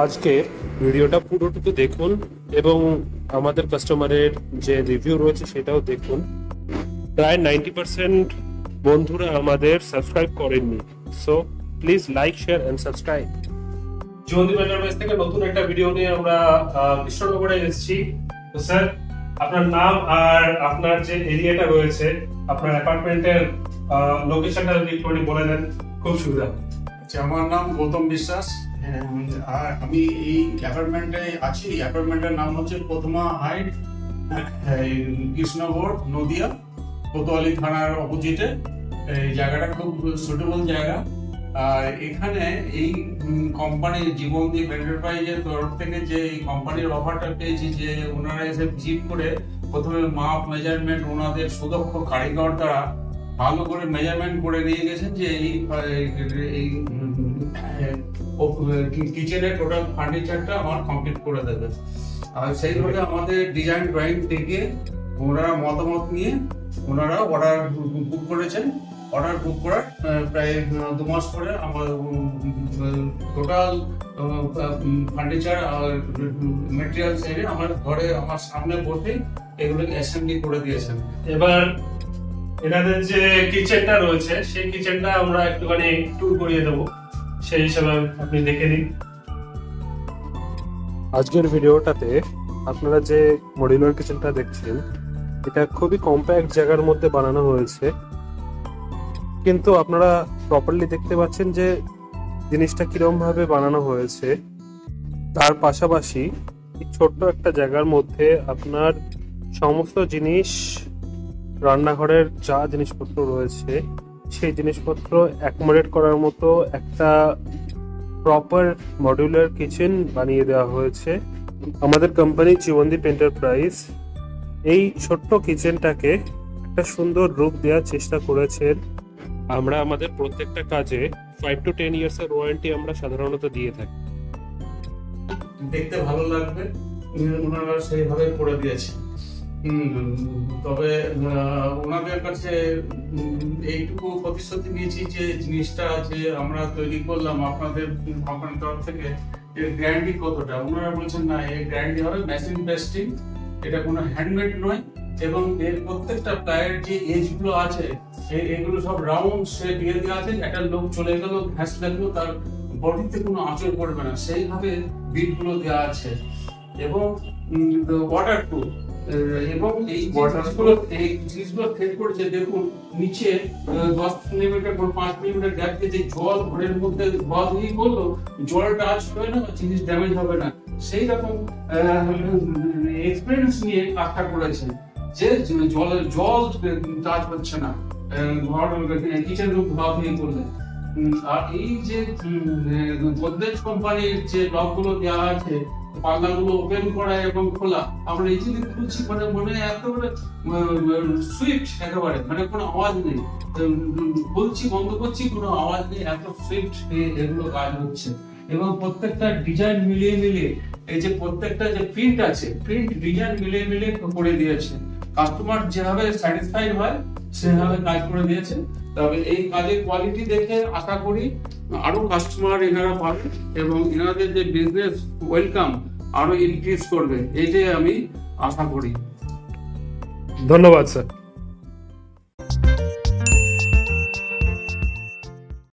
আজকে ভিডিওটা পুরোটুকু দেখুন এবং আমাদের কাস্টমারের যে রিভিউ রয়েছে সেটাও দেখুন। প্রায় 90% বন্ধুরা আমাদের সাবস্ক্রাইব করেননি, so please like, share and subscribe. Jibandeep enterprise থেকে নতুন একটা ভিডিও নিয়ে আমরা কৃষ্ণনগরে এসেছি। তো স্যার, আপনার নাম আর আপনার যে এরিয়াটা রয়েছে, আপনার অ্যাপার্টমেন্টের লোকেশনটা যদি একটু বলে দেন খুব সুবিধা। আচ্ছা, আমার নাম গৌতম বিশ্বাস। আর আমি এই অ্যাপার্টমেন্টে আছি। অ্যাপার্টমেন্টের নাম হচ্ছে প্রথমা হাইট, কৃষ্ণনগর, নদিয়া, কোতোয়ালি থানার অপোজিটে। এই জায়গাটা খুব সুটেবল জায়গা। আর এখানে এই কোম্পানি জীবনদীপ এন্টারপ্রাইজের তরফ থেকে যে এই কোম্পানির অফারটা পেয়েছি, যে ওনারা এসে ভিজিট করে প্রথমে মাপ মেজারমেন্ট ওনাদের সুদক্ষ কারিগর দ্বারা ভালো করে মেজারমেন্ট করে নিয়ে গেছেন, যে এই কিচেনের টোটাল ফার্নিচারটা আমার কমপ্লিট করে দেবে। আর সেইভাবে আমাদের ডিজাইন ড্রয়িং থেকে ওনারা মতামত নিয়ে ওনারা অর্ডার বুক করেছেন। অর্ডার বুক করার প্রায় 2 মাস পরে আমার টোটাল ফার্নিচার আর মেটেরিয়ালস এনে আমার ঘরে আমার সামনে বসে এগুলোকে অ্যাসেম্বলি করে দিয়েছেন। এবার এনাদের যে কিচেনটা রয়েছে সেই কিচেনটা আমরা একটুখানি ট্যুর করিয়ে দেবো, সেই হিসাবে আপনি দেখে নিন। আজকের ভিডিওটাতে আপনারা যে মডিউলার কিচেনটা দেখছেন, এটা খুবই কম্প্যাক্ট জায়গার মধ্যে বানানো হয়েছে, কিন্তু আপনারা প্রপারলি দেখতে পাচ্ছেন যে জিনিসটা কিরকম ভাবে বানানো হয়েছে। তার পাশাপাশি ছোট্ট একটা জায়গার মধ্যে আপনার সমস্ত জিনিস, রান্নাঘরের যা জিনিসপত্র রয়েছে সেই জিনিসপত্র অ্যাকোমোডেট করার মতো একটা প্রপার মডিউলার কিচেন বানিয়ে দেওয়া হয়েছে। আমাদের কোম্পানি জীবনদীপ এন্টারপ্রাইজ এই ছোট্ট কিচেনটাকে একটা সুন্দর রূপ দেওয়ার চেষ্টা করেছেন। আমরা আমাদের প্রত্যেকটা কাজে 5 to 10 ইয়ার্স এর ওয়ারেন্টি আমরা সাধারণত দিয়ে থাকি। দেখতে ভালো লাগবে, ওনারা সেইভাবে করে দিয়েছে। তবে ওনাদের কাছে এইটুকু প্রতিশ্রুতি নিয়েছি যে জিনিসটা যে আমরা তৈরি করলাম আপনাদের কোম্পানির তরফ থেকে, এর গ্যারান্টি কতটা। ওনারা বলছেন না, এর গ্যারান্টি হবে মেশিন টেস্টিং, এটা কোনো হ্যান্ডমেড নয়, এবং এর প্রত্যেকটা প্লায়ের যে এজগুলো আছে এগুলো সব রাউন্ড শেপ দিয়ে দেওয়া আছে। একটা লোক চলে গেল, ঘাস লাগলো, তার বডিতে কোনো আঁচড় পড়বে না, সেইভাবে বিটগুলো দেওয়া আছে। এবং ওয়াটারপ্রুফ, এবং এই জিনিসগুলো ফেল করেছে। দেখুন নিচে 10 মিলিমিটার 5 মিলিমিটার গ্যাপ দিয়ে যে জল ঘরের মধ্যে বধ হয়ে করলো, জল টাচ হবে না, জিনিস ড্যামেজ হবে না, সেই রকম এক্সপিরিয়েন্স নিয়ে কাজটা করেছে, যে জল টাচ হচ্ছে না ঘর কিচেন রুম ধোয়া হয়ে করলে। আর এই যে গোদরেজ কোম্পানির যে লকগুলো দেওয়া আছে, পাল্লাগুলো ওপেন করা এবং খোলা, আমরা ইজিলি খুলছি, মানে একেবারে সুইফট, একেবারে মানে কোনো আওয়াজ নেই, খুলছি বন্ধ করছি কোনো আওয়াজ নেই, এত সুইফট এগুলো কাজ হচ্ছে। এবং প্রত্যেকটা ডিজাইন মিলিয়ে মিলিয়ে, এই যে প্রত্যেকটা যে প্রিন্ট আছে, প্রিন্ট ডিজাইন মিলিয়ে মিলিয়ে করে দিয়েছে। কাস্টমার যেভাবে স্যাটিসফাইড হয় সেভাবে কাজ করে দিয়েছে। তবে এই কাজের কোয়ালিটি দেখে আশা করি আরো কাস্টমার এনারা পাবে এবং এনাদের যে বিজনেস ওয়েলকাম আরো ইনক্রিজ করবে, এইটাই আমি আশা করি। ধন্যবাদ স্যার।